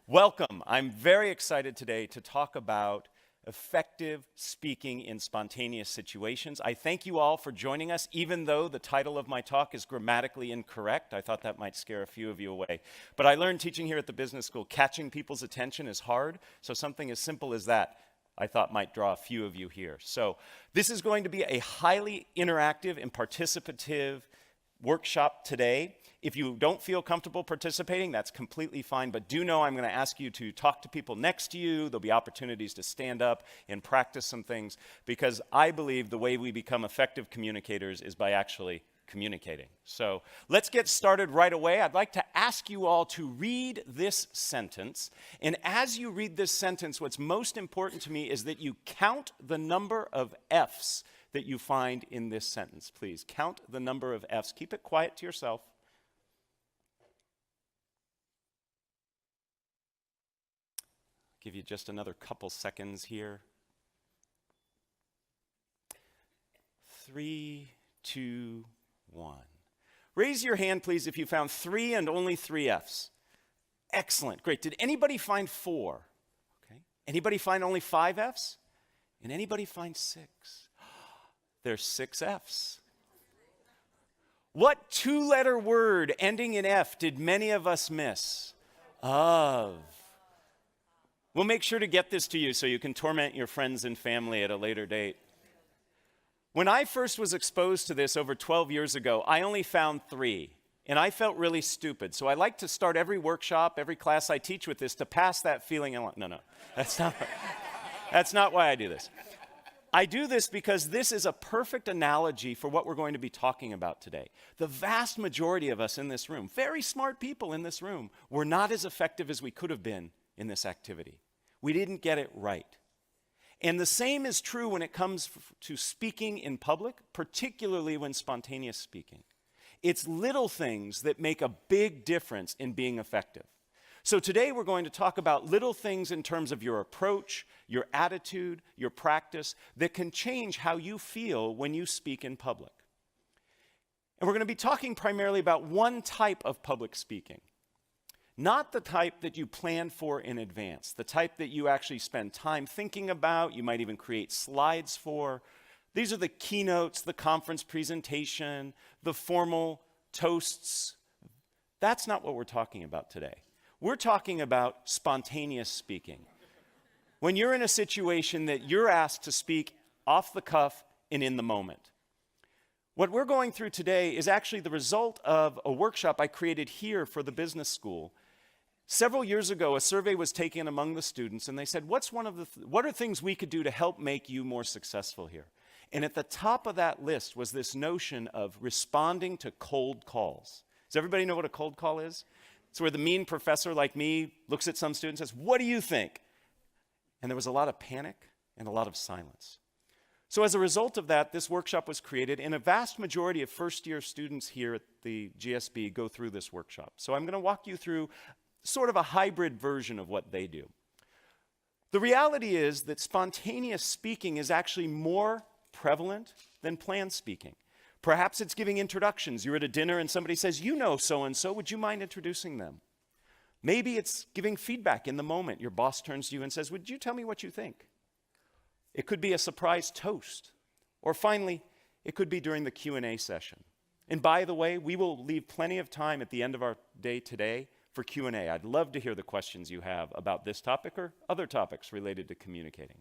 Welcome. I'm very excited today to talk about effective speaking in spontaneous situations. I thank you all for joining us, even though the title of my talk is grammatically incorrect. I thought that might scare a few of you away. But I learned teaching here at the business school, catching people's attention is hard, so something as simple as that I thought might draw a few of you here. So this is going to be a highly interactive and participative workshop today. If you don't feel comfortable participating, that's completely fine, but do know I'm going to ask you to talk to people next to you. There'll be opportunities to stand up and practice some things, because I believe the way we become effective communicators is by actually communicating. So let's get started right away. I'd like to ask you all to read this sentence, and as you read this sentence, what's most important to me is that you count the number of F's that you find in this sentence. Please count the number of F's. Keep it quiet to yourself. Give you just another couple seconds here. 3, 2, 1. Raise your hand, please, if you found 3 and only 3 F's. Excellent, great. Did anybody find 4? Okay. Anybody find only 5 F's? And anybody find 6? There's 6 F's. What 2-letter word ending in F did many of us miss? Of. We'll make sure to get this to you so you can torment your friends and family at a later date. When I first was exposed to this over 12 years ago, I only found 3, and I felt really stupid. So I like to start every workshop, every class I teach with this to pass that feeling. No, that's not why I do this. I do this because this is a perfect analogy for what we're going to be talking about today. The vast majority of us in this room, very smart people in this room, were not as effective as we could have been in this activity. We didn't get it right. And the same is true when it comes to speaking in public, particularly when spontaneous speaking. It's little things that make a big difference in being effective. So today we're going to talk about little things in terms of your approach, your attitude, your practice that can change how you feel when you speak in public. And we're going to be talking primarily about one type of public speaking. Not the type that you plan for in advance, the type that you actually spend time thinking about, you might even create slides for. These are the keynotes, the conference presentation, the formal toasts. That's not what we're talking about today. We're talking about spontaneous speaking. When you're in a situation that you're asked to speak off the cuff and in the moment. What we're going through today is actually the result of a workshop I created here for the business school. Several years ago, a survey was taken among the students, and they said, what are things we could do to help make you more successful here? And at the top of that list was this notion of responding to cold calls. Does everybody know what a cold call is? It's where the mean professor like me looks at some students and says, what do you think? And there was a lot of panic and a lot of silence. So as a result of that, this workshop was created, and a vast majority of first-year students here at the GSB go through this workshop. So I'm going to walk you through sort of a hybrid version of what they do. The reality is that spontaneous speaking is actually more prevalent than planned speaking. Perhaps it's giving introductions. You're at a dinner and somebody says, you know so-and-so, would you mind introducing them? Maybe it's giving feedback in the moment. Your boss turns to you and says, would you tell me what you think? It could be a surprise toast. Or finally, it could be during the Q&A session. And by the way, we will leave plenty of time at the end of our day today for Q&A. I'd love to hear the questions you have about this topic or other topics related to communicating.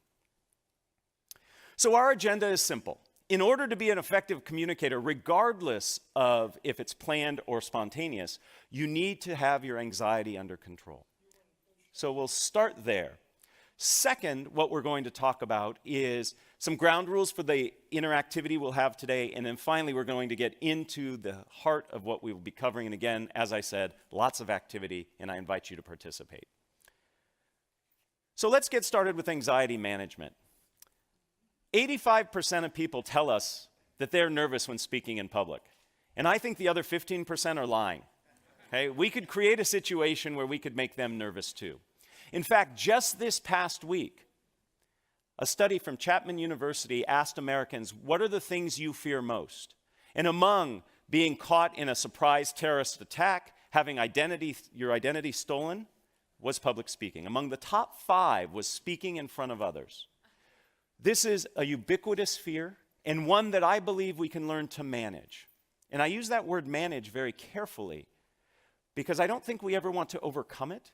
So our agenda is simple. In order to be an effective communicator, regardless of if it's planned or spontaneous, you need to have your anxiety under control. So we'll start there. Second, what we're going to talk about is some ground rules for the interactivity we'll have today, and then finally we're going to get into the heart of what we will be covering. And again, as I said, lots of activity, and I invite you to participate. So let's get started with anxiety management. 85% of people tell us that they're nervous when speaking in public, and I think the other 15% are lying. Okay? We could create a situation where we could make them nervous too. In fact, just this past week, a study from Chapman University asked Americans, what are the things you fear most? And among being caught in a surprise terrorist attack, having your identity stolen, was public speaking. Among the top 5 was speaking in front of others. This is a ubiquitous fear and one that I believe we can learn to manage. And I use that word manage very carefully because I don't think we ever want to overcome it.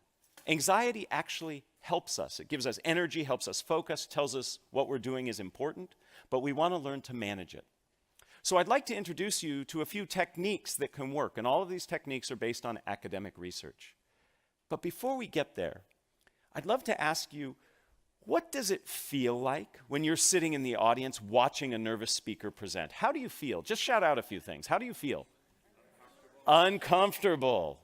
Anxiety actually helps us. It gives us energy, helps us focus, tells us what we're doing is important, but we want to learn to manage it. So I'd like to introduce you to a few techniques that can work, and all of these techniques are based on academic research. But before we get there, I'd love to ask you, what does it feel like when you're sitting in the audience watching a nervous speaker present? How do you feel? Just shout out a few things. How do you feel? Uncomfortable.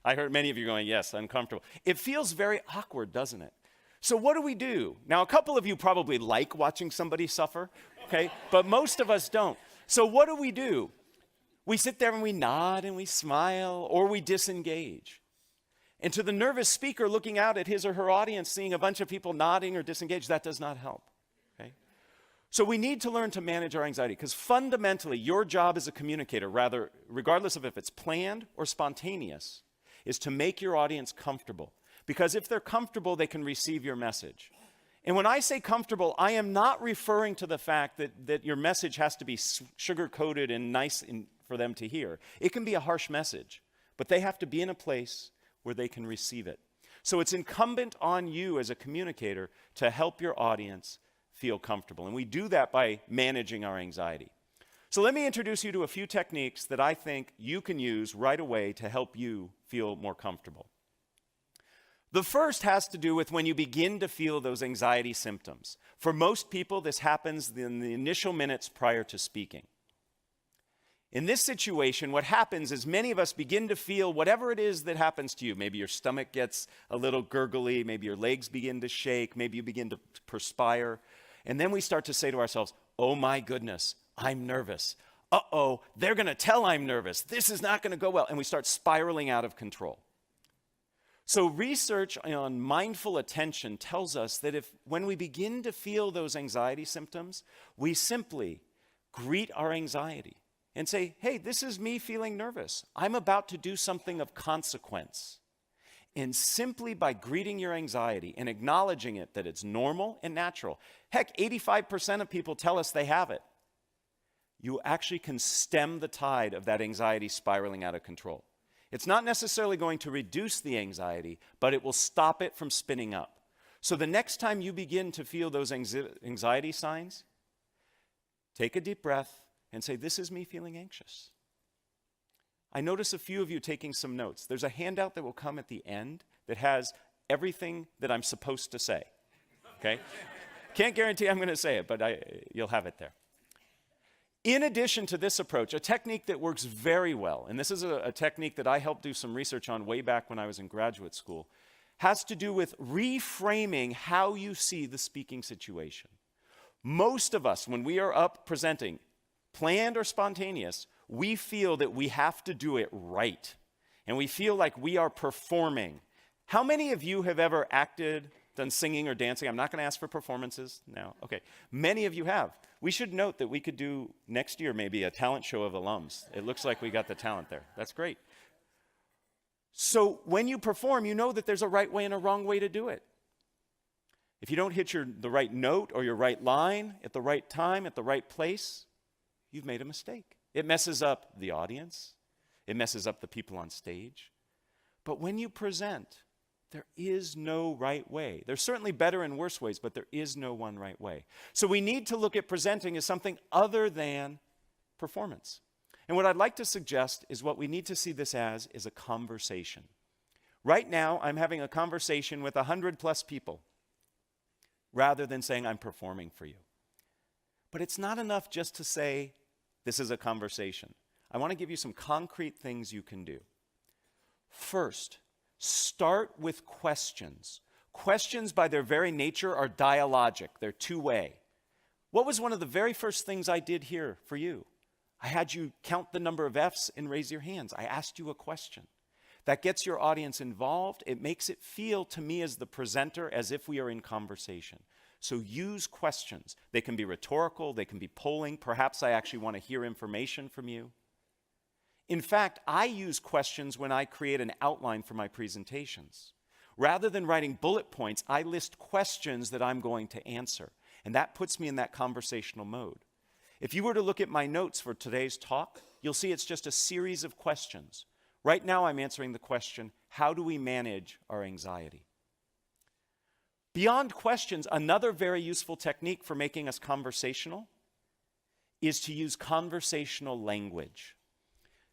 I heard many of you going, yes, uncomfortable. It feels very awkward, doesn't it? So what do we do? Now, a couple of you probably like watching somebody suffer, okay? But most of us don't. So what do? We sit there and we nod and we smile, or we disengage. And to the nervous speaker looking out at his or her audience, seeing a bunch of people nodding or disengaged, that does not help, okay? So we need to learn to manage our anxiety, because fundamentally, your job as a communicator, regardless of if it's planned or spontaneous, is to make your audience comfortable. Because if they're comfortable, they can receive your message. And when I say comfortable, I am not referring to the fact that your message has to be sugar-coated and nice for them to hear. It can be a harsh message, but they have to be in a place where they can receive it. So it's incumbent on you as a communicator to help your audience feel comfortable. And we do that by managing our anxiety. So let me introduce you to a few techniques that I think you can use right away to help you feel more comfortable. The first has to do with when you begin to feel those anxiety symptoms. For most people, this happens in the initial minutes prior to speaking. In this situation, what happens is many of us begin to feel whatever it is that happens to you. Maybe your stomach gets a little gurgly, maybe your legs begin to shake, maybe you begin to perspire. And then we start to say to ourselves, oh my goodness, I'm nervous. Uh-oh, they're going to tell I'm nervous. This is not going to go well. And we start spiraling out of control. So research on mindful attention tells us that when we begin to feel those anxiety symptoms, we simply greet our anxiety and say, hey, this is me feeling nervous. I'm about to do something of consequence. And simply by greeting your anxiety and acknowledging it, that it's normal and natural. Heck, 85% of people tell us they have it. You actually can stem the tide of that anxiety spiraling out of control. It's not necessarily going to reduce the anxiety, but it will stop it from spinning up. So the next time you begin to feel those anxiety signs, take a deep breath and say, this is me feeling anxious. I notice a few of you taking some notes. There's a handout that will come at the end that has everything that I'm supposed to say, okay? Can't guarantee I'm going to say it, but you'll have it there. In addition to this approach, a technique that works very well, and this is a technique that I helped do some research on way back when I was in graduate school, has to do with reframing how you see the speaking situation. Most of us, when we are up presenting, planned or spontaneous, we feel that we have to do it right. And we feel like we are performing. How many of you have ever acted, done singing or dancing? I'm not going to ask for performances now. Okay. Many of you have. We should note that we could do next year maybe a talent show of alums. It looks like we got the talent there. That's great. So when you perform, you know that there's a right way and a wrong way to do it. If you don't hit the right note or your right line at the right time, at the right place, you've made a mistake. It messes up the audience. It messes up the people on stage. But when you present, there is no right way. There's certainly better and worse ways, but there is no one right way. So we need to look at presenting as something other than performance. And what I'd like to suggest is what we need to see this as is a conversation. Right now, I'm having a conversation with 100+ people rather than saying I'm performing for you. But it's not enough just to say this is a conversation. I want to give you some concrete things you can do. First, start with questions. Questions by their very nature are dialogic. They're two-way. What was one of the very first things I did here for you? I had you count the number of F's and raise your hands. I asked you a question. That gets your audience involved. It makes it feel to me as the presenter as if we are in conversation. So use questions. They can be rhetorical. They can be polling. Perhaps I actually want to hear information from you. In fact, I use questions when I create an outline for my presentations. Rather than writing bullet points, I list questions that I'm going to answer. And that puts me in that conversational mode. If you were to look at my notes for today's talk, you'll see it's just a series of questions. Right now, I'm answering the question, how do we manage our anxiety? Beyond questions, another very useful technique for making us conversational is to use conversational language.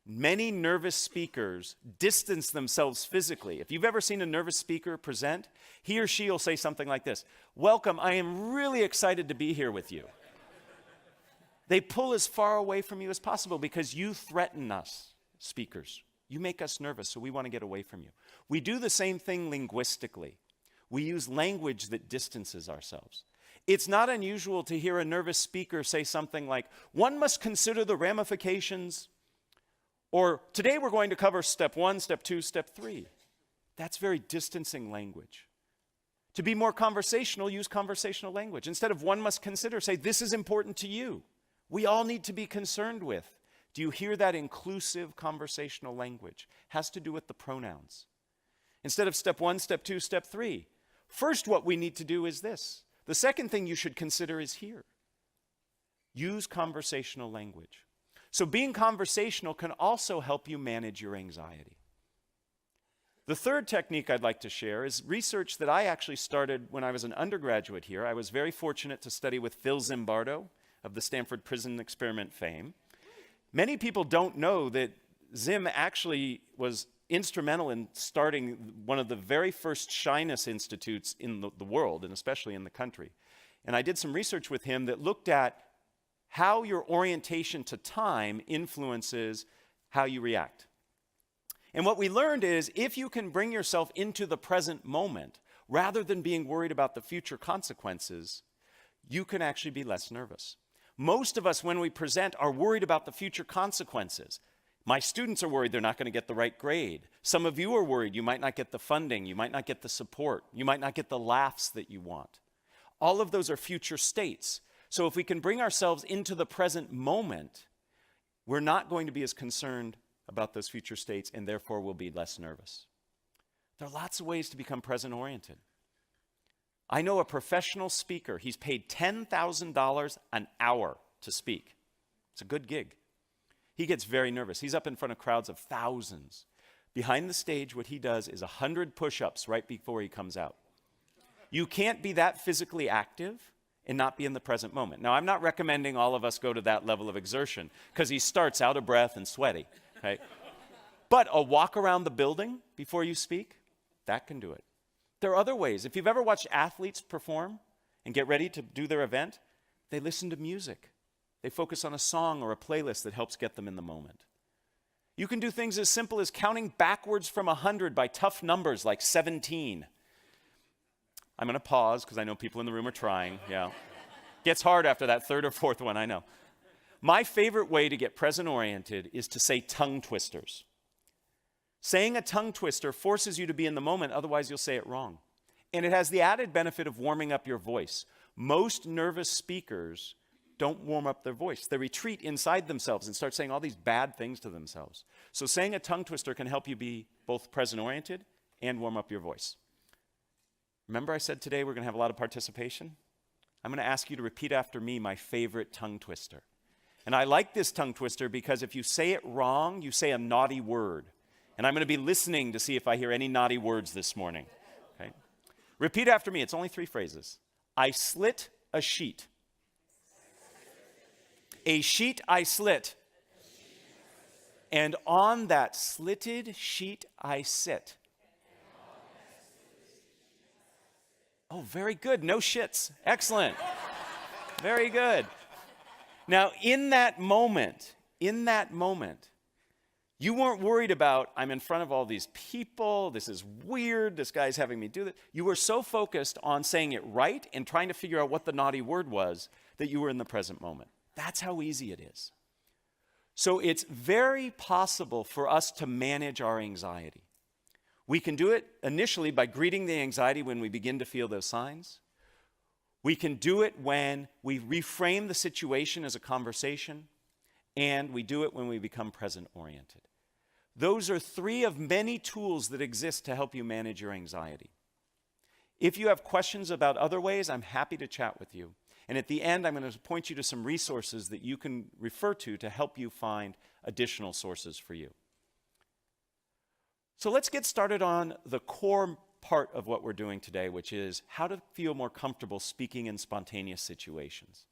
Many nervous speakers distance themselves physically. If you've ever seen a nervous speaker present, he or she will say something like this, "Welcome, I am really excited to be here with you." They pull as far away from you as possible because you threaten us, speakers. You make us nervous, so we want to get away from you. We do the same thing linguistically. We use language that distances ourselves. It's not unusual to hear a nervous speaker say something like, "One must consider the ramifications," or "Today we're going to cover step 1, step 2, step 3. That's very distancing language. To be more conversational, use conversational language. Instead of "one must consider," say, "This is important to you. We all need to be concerned with." Do you hear that inclusive conversational language? Has to do with the pronouns. Instead of step 1, step 2, step 3. First, what we need to do is this. The second thing you should consider is here. Use conversational language. So being conversational can also help you manage your anxiety. The third technique I'd like to share is research that I actually started when I was an undergraduate here. I was very fortunate to study with Phil Zimbardo of the Stanford Prison Experiment fame. Many people don't know that Zim actually was instrumental in starting one of the very first shyness institutes in the world, and especially in the country. And I did some research with him that looked at how your orientation to time influences how you react. And what we learned is if you can bring yourself into the present moment, rather than being worried about the future consequences, you can actually be less nervous. Most of us, when we present, are worried about the future consequences. My students are worried they're not going to get the right grade. Some of you are worried you might not get the funding, you might not get the support, you might not get the laughs that you want. All of those are future states. So if we can bring ourselves into the present moment, we're not going to be as concerned about those future states, and therefore we'll be less nervous. There are lots of ways to become present-oriented. I know a professional speaker. He's paid $10,000 an hour to speak. It's a good gig. He gets very nervous. He's up in front of crowds of thousands. Behind the stage, what he does is 100 push-ups right before he comes out. You can't be that physically active and not be in the present moment. Now, I'm not recommending all of us go to that level of exertion because he starts out of breath and sweaty. Okay? But a walk around the building before you speak, that can do it. There are other ways. If you've ever watched athletes perform and get ready to do their event, they listen to music. They focus on a song or a playlist that helps get them in the moment. You can do things as simple as counting backwards from 100 by tough numbers like 17. I'm going to pause because I know people in the room are trying. Yeah. Gets hard after that third or fourth one, I know. My favorite way to get present-oriented is to say tongue twisters. Saying a tongue twister forces you to be in the moment, otherwise you'll say it wrong. And it has the added benefit of warming up your voice. Most nervous speakers don't warm up their voice. They retreat inside themselves and start saying all these bad things to themselves. So saying a tongue twister can help you be both present-oriented and warm up your voice. Remember I said today we're going to have a lot of participation? I'm going to ask you to repeat after me my favorite tongue twister. And I like this tongue twister because if you say it wrong, you say a naughty word. And I'm going to be listening to see if I hear any naughty words this morning. Okay? Repeat after me. It's only 3 phrases. I slit a sheet. A sheet I slit. And on that slitted sheet I sit. Oh, very good. No shits. Excellent. Very good. Now, in that moment, you weren't worried about, I'm in front of all these people, this is weird, this guy's having me do this. You were so focused on saying it right and trying to figure out what the naughty word was that you were in the present moment. That's how easy it is. So it's very possible for us to manage our anxiety. We can do it initially by greeting the anxiety when we begin to feel those signs. We can do it when we reframe the situation as a conversation. and we do it when we become present-oriented. Those are 3 of many tools that exist to help you manage your anxiety. If you have questions about other ways, I'm happy to chat with you. And at the end, I'm going to point you to some resources that you can refer to help you find additional sources for you. So let's get started on the core part of what we're doing today, which is how to feel more comfortable speaking in spontaneous situations.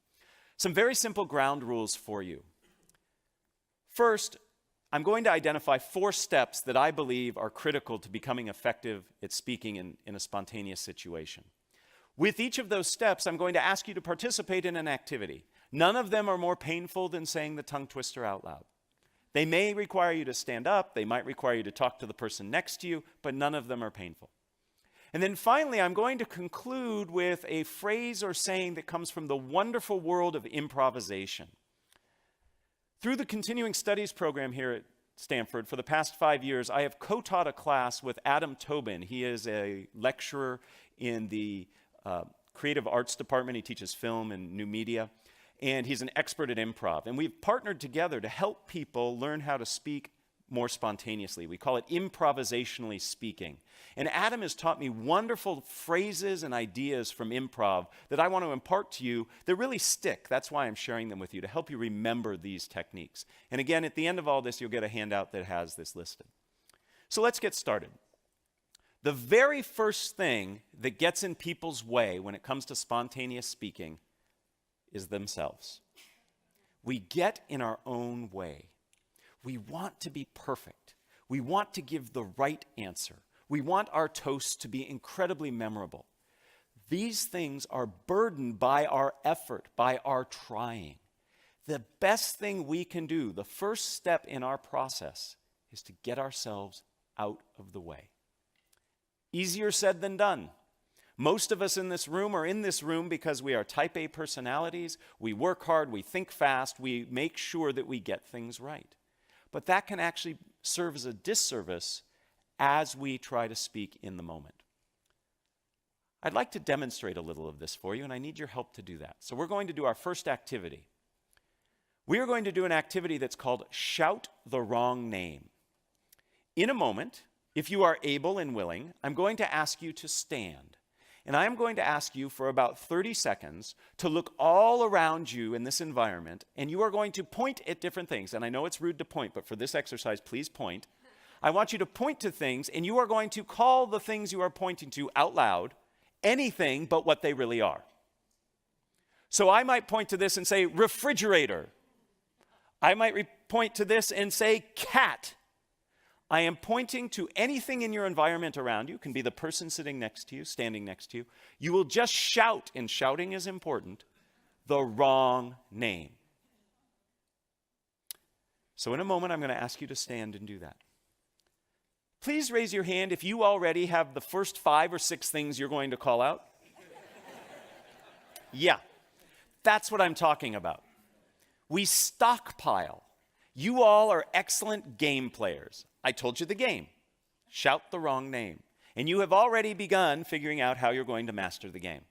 Some very simple ground rules for you. First, I'm going to identify 4 steps that I believe are critical to becoming effective at speaking in a spontaneous situation. With each of those steps, I'm going to ask you to participate in an activity. None of them are more painful than saying the tongue twister out loud. They may require you to stand up, they might require you to talk to the person next to you, but none of them are painful. And then finally, I'm going to conclude with a phrase or saying that comes from the wonderful world of improvisation. Through the continuing studies program here at Stanford, for the past 5 years, I have co-taught a class with Adam Tobin. He is a lecturer in the creative arts department. He teaches film and new media, and he's an expert at improv. And we've partnered together to help people learn how to speak more spontaneously. We call it improvisationally speaking. And Adam has taught me wonderful phrases and ideas from improv that I want to impart to you that really stick. That's why I'm sharing them with you, to help you remember these techniques. And again, at the end of all this, you'll get a handout that has this listed. So let's get started. The very first thing that gets in people's way when it comes to spontaneous speaking is themselves. We get in our own way. We want to be perfect. We want to give the right answer. We want our toasts to be incredibly memorable. These things are burdened by our effort, by our trying. The best thing we can do, the first step in our process, is to get ourselves out of the way. Easier said than done. Most of us in this room are in this room because we are type A personalities. We work hard, we think fast, we make sure that we get things right. But that can actually serve as a disservice as we try to speak in the moment. I'd like to demonstrate a little of this for you, and I need your help to do that. So we're going to do our first activity. We are going to do an activity that's called Shout the Wrong Name. In a moment, if you are able and willing, I'm going to ask you to stand. And I'm going to ask you for about 30 seconds to look all around you in this environment, and you are going to point at different things. And I know it's rude to point, but for this exercise, please point. I want you to point to things, and you are going to call the things you are pointing to out loud anything but what they really are. So I might point to this and say refrigerator. I might point to this and say cat. I am pointing to anything in your environment around you. It can be the person sitting next to you, standing next to you. You will just shout, and shouting is important, the wrong name. So in a moment, I'm going to ask you to stand and do that. Please raise your hand if you already have the first 5 or 6 things you're going to call out. Yeah, that's what I'm talking about. We stockpile. You all are excellent game players. I told you the game. Shout the wrong name. And you have already begun figuring out how you're going to master the game.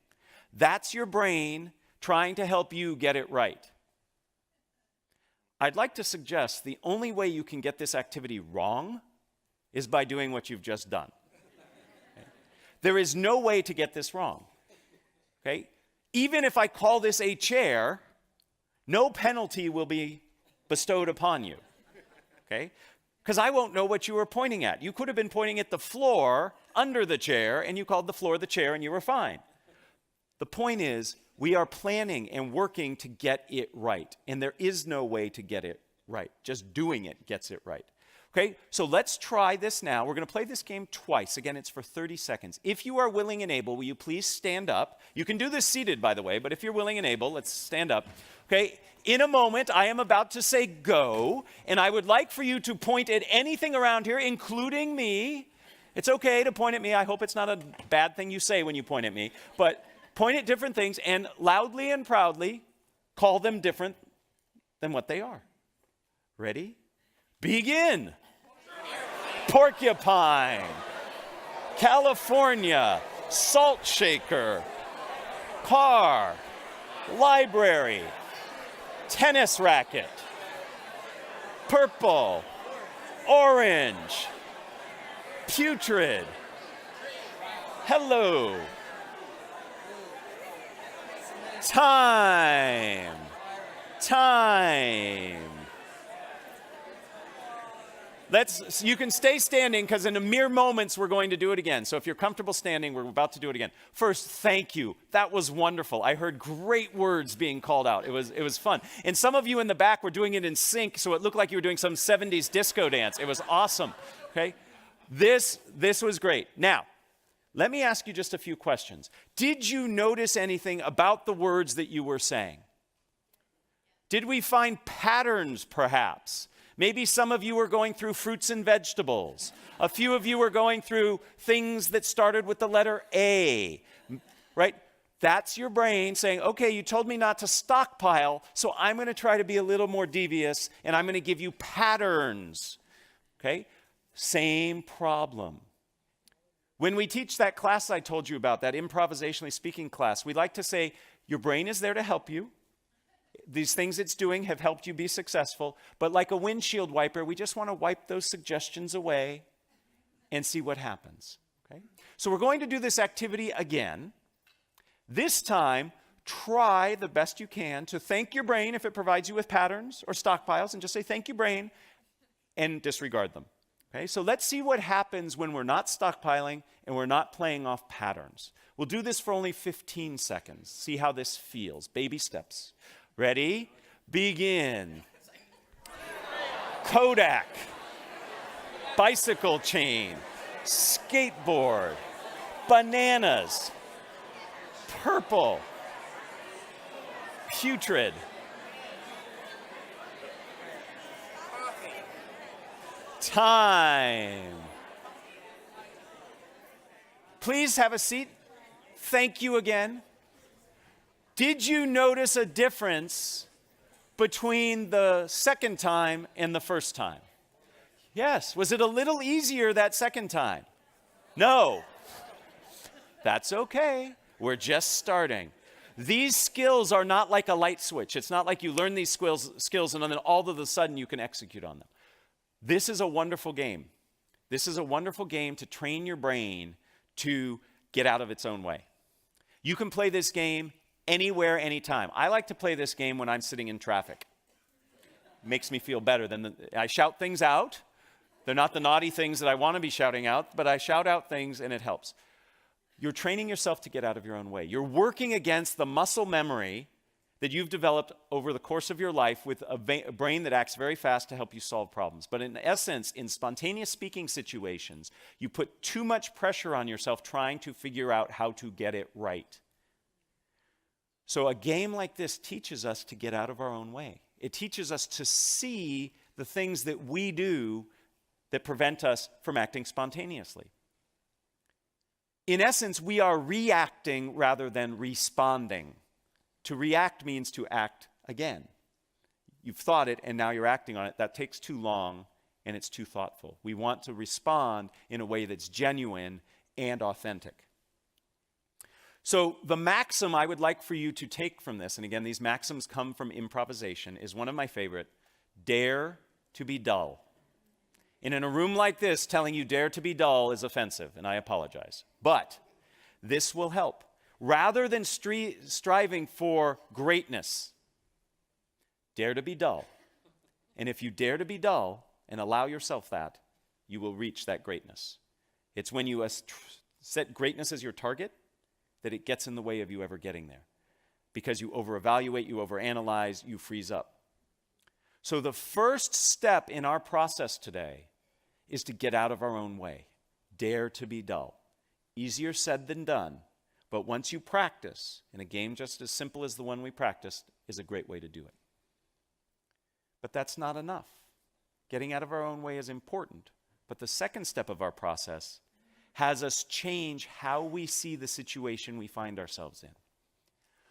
That's your brain trying to help you get it right. I'd like to suggest the only way you can get this activity wrong is by doing what you've just done. Okay? There is no way to get this wrong. Okay? Even if I call this a chair, no penalty will be bestowed upon you. Okay? Because I won't know what you were pointing at. You could have been pointing at the floor under the chair, and you called the floor the chair, and you were fine. The point is, we are planning and working to get it right, and there is no way to get it right. Just doing it gets it right. Okay, so let's try this now. We're going to play this game twice. Again, it's for 30 seconds. If you are willing and able, will you please stand up? You can do this seated, by the way, but if you're willing and able, let's stand up. Okay, in a moment, I am about to say go, and I would like for you to point at anything around here, including me. It's okay to point at me. I hope it's not a bad thing you say when you point at me, but point at different things and loudly and proudly call them different than what they are. Ready? Begin. Porcupine, California, salt shaker, car, library, tennis racket, purple, orange, putrid. Hello. Time. You can stay standing because in a mere moments we're going to do it again. So if you're comfortable standing, we're about to do it again. First, thank you. That was wonderful. I heard great words being called out. It was fun. And some of you in the back were doing it in sync, so it looked like you were doing some 70s disco dance. It was awesome. Okay? This was great. Now, let me ask you just a few questions. Did you notice anything about the words that you were saying? Did we find patterns, perhaps? Maybe some of you were going through fruits and vegetables. A few of you were going through things that started with the letter A, right? That's your brain saying, okay, you told me not to stockpile, so I'm going to try to be a little more devious, and I'm going to give you patterns, okay? Same problem. When we teach that class I told you about, that improvisationally speaking class, we like to say, your brain is there to help you. These things it's doing have helped you be successful, but like a windshield wiper, we just want to wipe those suggestions away and see what happens, okay? So we're going to do this activity again. This time, try the best you can to thank your brain if it provides you with patterns or stockpiles, and just say, thank you, brain, and disregard them, okay? So let's see what happens when we're not stockpiling and we're not playing off patterns. We'll do this for only 15 seconds. See how this feels. Baby steps. Ready? Begin. Kodak. Bicycle chain. Skateboard. Bananas. Purple. Putrid. Time. Please have a seat. Thank you again. Did you notice a difference between the second time and the first time? Yes. Was it a little easier that second time? No. That's okay. We're just starting. These skills are not like a light switch. It's not like you learn these skills and then all of a sudden you can execute on them. This is a wonderful game. This is a wonderful game to train your brain to get out of its own way. You can play this game anywhere, anytime. I like to play this game when I'm sitting in traffic. Makes me feel better. I shout things out. They're not the naughty things that I want to be shouting out, but I shout out things and it helps. You're training yourself to get out of your own way. You're working against the muscle memory that you've developed over the course of your life with a brain that acts very fast to help you solve problems. But in essence, in spontaneous speaking situations, you put too much pressure on yourself trying to figure out how to get it right. So a game like this teaches us to get out of our own way. It teaches us to see the things that we do that prevent us from acting spontaneously. In essence, we are reacting rather than responding. To react means to act again. You've thought it and now you're acting on it. That takes too long and it's too thoughtful. We want to respond in a way that's genuine and authentic. So the maxim I would like for you to take from this, and again, these maxims come from improvisation, is one of my favorite: dare to be dull. And in a room like this, telling you dare to be dull is offensive, and I apologize. But this will help. Rather than striving for greatness, dare to be dull. And if you dare to be dull and allow yourself that, you will reach that greatness. It's when you set greatness as your target that it gets in the way of you ever getting there. Because you over-evaluate, you over-analyze, you freeze up. So the first step in our process today is to get out of our own way. Dare to be dull. Easier said than done, but once you practice, and a game just as simple as the one we practiced is a great way to do it. But that's not enough. Getting out of our own way is important, but the second step of our process has us change how we see the situation we find ourselves in.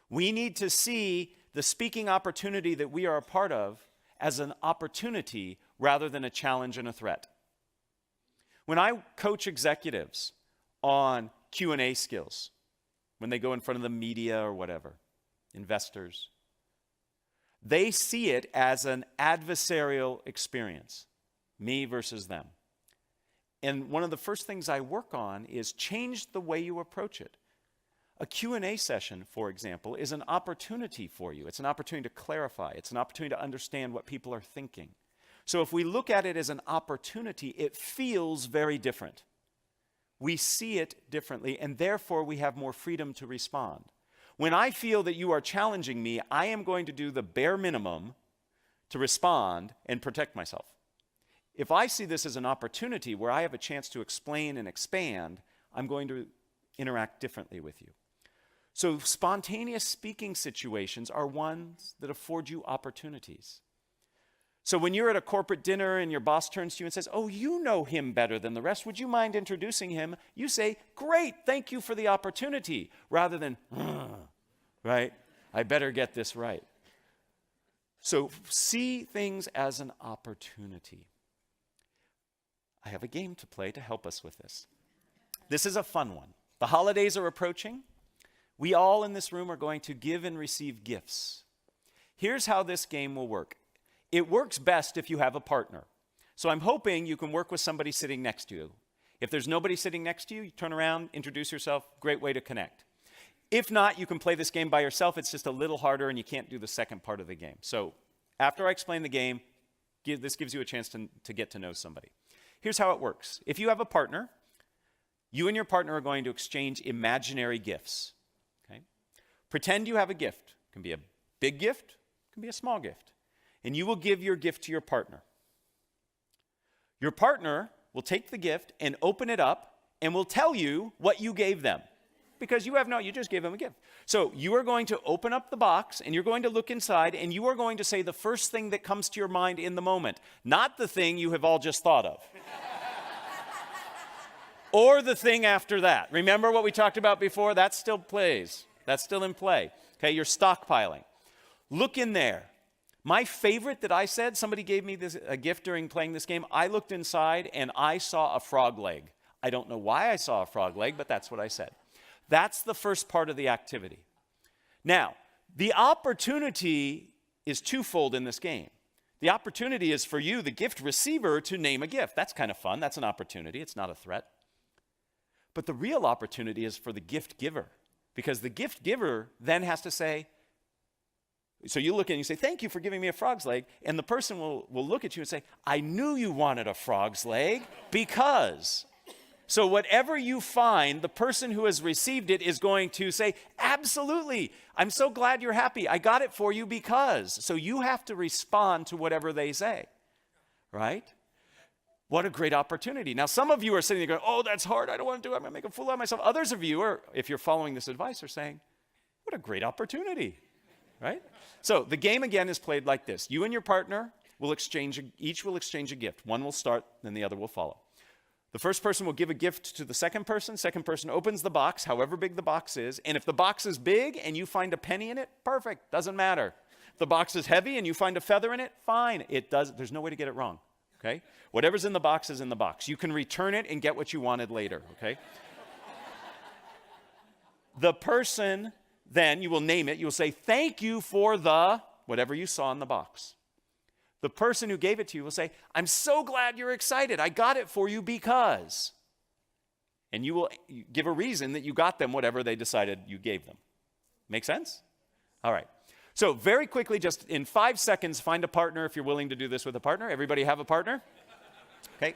We need to see the speaking opportunity that we are a part of as an opportunity rather than a challenge and a threat. When I coach executives on Q&A skills, when they go in front of the media or whatever, investors, they see it as an adversarial experience, me versus them. And one of the first things I work on is change the way you approach it. A Q&A session, for example, is an opportunity for you. It's an opportunity to clarify. It's an opportunity to understand what people are thinking. So if we look at it as an opportunity, it feels very different. We see it differently, and therefore we have more freedom to respond. When I feel that you are challenging me, I am going to do the bare minimum to respond and protect myself. If I see this as an opportunity where I have a chance to explain and expand, I'm going to interact differently with you. So spontaneous speaking situations are ones that afford you opportunities. So when you're at a corporate dinner and your boss turns to you and says, "Oh, you know him better than the rest. Would you mind introducing him?" You say, "Great, thank you for the opportunity," rather than, right? I better get this right. So see things as an opportunity. I have a game to play to help us with this. This is a fun one. The holidays are approaching. We all in this room are going to give and receive gifts. Here's how this game will work. It works best if you have a partner. So I'm hoping you can work with somebody sitting next to you. If there's nobody sitting next to you, you turn around, introduce yourself, great way to connect. If not, you can play this game by yourself. It's just a little harder and you can't do the second part of the game. So after I explain the game, this gives you a chance to get to know somebody. Here's how it works. If you have a partner, you and your partner are going to exchange imaginary gifts. Okay? Pretend you have a gift. It can be a big gift, it can be a small gift. And you will give your gift to your partner. Your partner will take the gift and open it up and will tell you what you gave them. Because you just gave them a gift. So you are going to open up the box and you're going to look inside and you are going to say the first thing that comes to your mind in the moment. Not the thing you have all just thought of. Or the thing after that. Remember what we talked about before? That still plays. That's still in play. Okay, you're stockpiling. Look in there. My favorite that I said, somebody gave me a gift during playing this game. I looked inside and I saw a frog leg. I don't know why I saw a frog leg, but that's what I said. That's the first part of the activity. Now, the opportunity is twofold in this game. The opportunity is for you, the gift receiver, to name a gift. That's kind of fun. That's an opportunity. It's not a threat. But the real opportunity is for the gift giver, because the gift giver then has to say, so you look and you say, "Thank you for giving me a frog's leg," and the person will look at you and say, "I knew you wanted a frog's leg because..." So whatever you find, the person who has received it is going to say, "Absolutely, I'm so glad you're happy. I got it for you because..." So you have to respond to whatever they say, right? What a great opportunity. Now, some of you are sitting there going, "Oh, that's hard. I don't want to do it. I'm going to make a fool out of myself." Others of you are, if you're following this advice, are saying, "What a great opportunity," right? So the game again is played like this. You and your partner will each will exchange a gift. One will start, then the other will follow. The first person will give a gift to the second person. Second person opens the box, however big the box is. And if the box is big and you find a penny in it, perfect, doesn't matter. If the box is heavy and you find a feather in it, fine. There's no way to get it wrong, okay? Whatever's in the box is in the box. You can return it and get what you wanted later, okay? The person, then, you will name it. You will say, "Thank you for the..." whatever you saw in the box. The person who gave it to you will say, "I'm so glad you're excited. I got it for you because..." And you will give a reason that you got them whatever they decided you gave them. Make sense? All right. So very quickly, just in 5 seconds, find a partner if you're willing to do this with a partner. Everybody have a partner? Okay.